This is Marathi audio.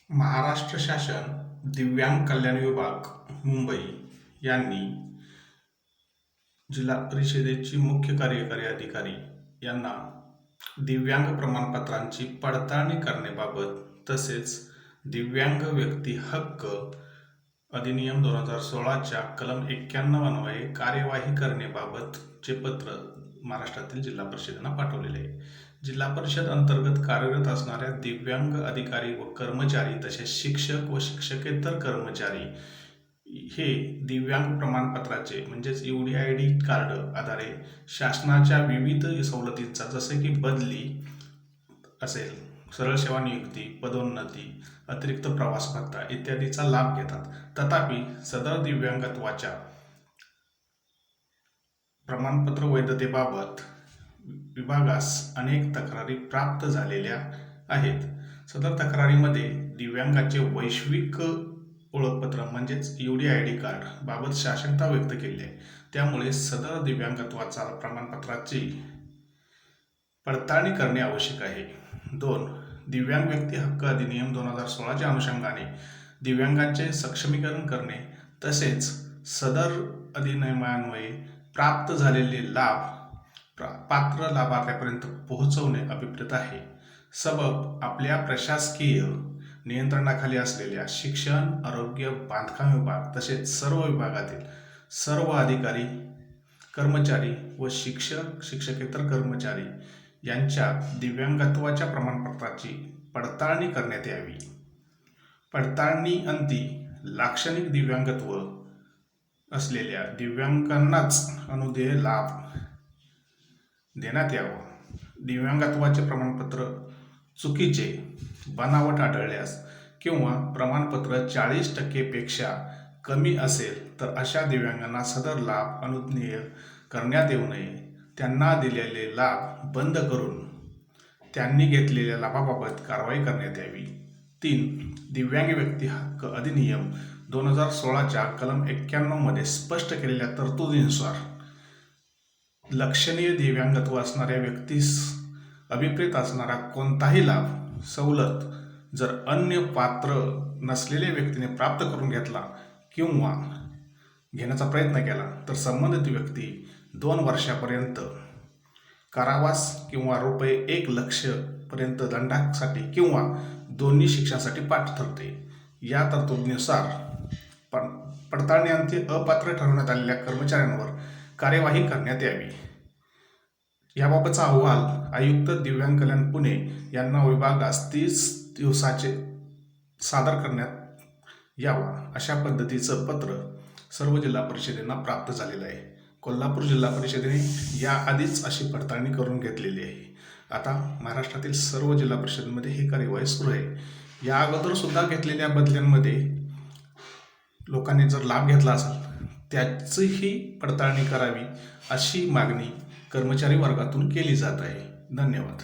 महाराष्ट्र शासन दिव्यांग कल्याण विभाग मुंबई यांनी जिल्हा परिषदेची मुख्य कार्यकारी अधिकारी यांना दिव्यांग प्रमाणपत्रांची पडताळणी करण्याबाबत तसेच दिव्यांग व्यक्ती हक्क अधिनियम 2016च्या कलम 91 अन्वये कार्यवाही करण्याबाबतचे पत्र महाराष्ट्रातील जिल्हा परिषदेनं पाठवलेले आहे. जिल्हा परिषद अंतर्गत कार्यरत असणाऱ्या दिव्यांग अधिकारी व कर्मचारी तसेच शिक्षक व शिक्षकेतर कर्मचारी हे दिव्यांग प्रमाणपत्राचे म्हणजेच UDID कार्ड आधारे शासनाच्या विविध सवलतींचा जसे की बदली असेल, सरळ सेवा नियुक्ती, पदोन्नती, अतिरिक्त प्रवास भत्ता इत्यादीचा लाभ घेतात. तथापि सदर दिव्यांगत्वाच्या प्रमाणपत्र वैधतेबाबत विभागास अनेक तक्रारी प्राप्त झालेल्या आहेत. सदर तक्रारीमध्ये दिव्यांगाचे वैश्विक ओळखपत्र म्हणजेच UDID कार्ड बाबत साशंकता व्यक्त केली आहे. त्यामुळे सदर दिव्यांगत्वाचा प्रमाणपत्राची पडताळणी करणे आवश्यक आहे. 2. दिव्यांग व्यक्ती हक्क अधिनियम 2016च्या अनुषंगाने दिव्यांगांचे सक्षमीकरण करणे तसेच सदर अधिनियमान्वये प्राप्त झालेले लाभ पात्र लाभार्थ्यापर्यंत पोहोचवणे अभिप्रेत आहे. सबब आपल्या प्रशासकीय नियंत्रणाखाली असलेल्या शिक्षण, आरोग्य, बांधकाम विभाग तसेच सर्व विभागातील सर्व अधिकारी, कर्मचारी व शिक्षक, शिक्षकेतर कर्मचारी यांच्या दिव्यांगत्वाच्या प्रमाणपत्राची पडताळणी करण्यात यावी. पडताळणी अंती लाक्षणिक दिव्यांगत्व असलेल्या दिव्यांगांनाच अनुदेय लाभ देण्यात यावा. दिव्यांगत्वाचे प्रमाणपत्र चुकीचे, बनावट आढळल्यास किंवा प्रमाणपत्र 40% पेक्षा कमी असेल तर अशा दिव्यांगांना सदर लाभ अनुज्ञेय करण्यात येऊ नये. त्यांना दिलेले लाभ बंद करून त्यांनी घेतलेल्या लाभाबाबत कारवाई करण्यात यावी. 3. दिव्यांग व्यक्ती हक्क अधिनियम 2016च्या कलम 91 मध्ये स्पष्ट केलेल्या तरतुदीनुसार लक्षणीय दिव्यांगत्व असणाऱ्या व्यक्तीस अभिप्रेत असणारा कोणताही लाभ, सवलत जर अन्य पात्र नसलेल्या व्यक्तीने प्राप्त करून घेतला किंवा घेण्याचा प्रयत्न केला तर संबंधित व्यक्ती 2 वर्षापर्यंत कारावास किंवा ₹1,00,000 पर्यंत दंडासाठी किंवा दोन्ही शिक्षासाठी पात्र ठरते. या तरतुदीनुसार पडताळणीअंती अपात्र ठरवण्यात आलेल्या कर्मचाऱ्यांवर कार्यवाही करण्यात यावी. याबाबतचा अहवाल आयुक्त दिव्यांग कल्याण पुणे यांना विभागास 30 दिवसाचे सादर करण्यात यावा. अशा पद्धतीचं पत्र सर्व जिल्हा परिषदेना प्राप्त झालेलं आहे. कोल्हापूर जिल्हा परिषदेने याआधीच अशी पडताळणी करून घेतलेली आहे. आता महाराष्ट्रातील सर्व जिल्हा परिषदेमध्ये ही कार्यवाही सुरू आहे. या अगोदर सुद्धा घेतलेल्या बदल्यांमध्ये लोकांनी जर लाभ घेतला असेल त्याचीही पडताळणी करावी अशी मागणी कर्मचारी वर्गातून केली जात आहे. धन्यवाद.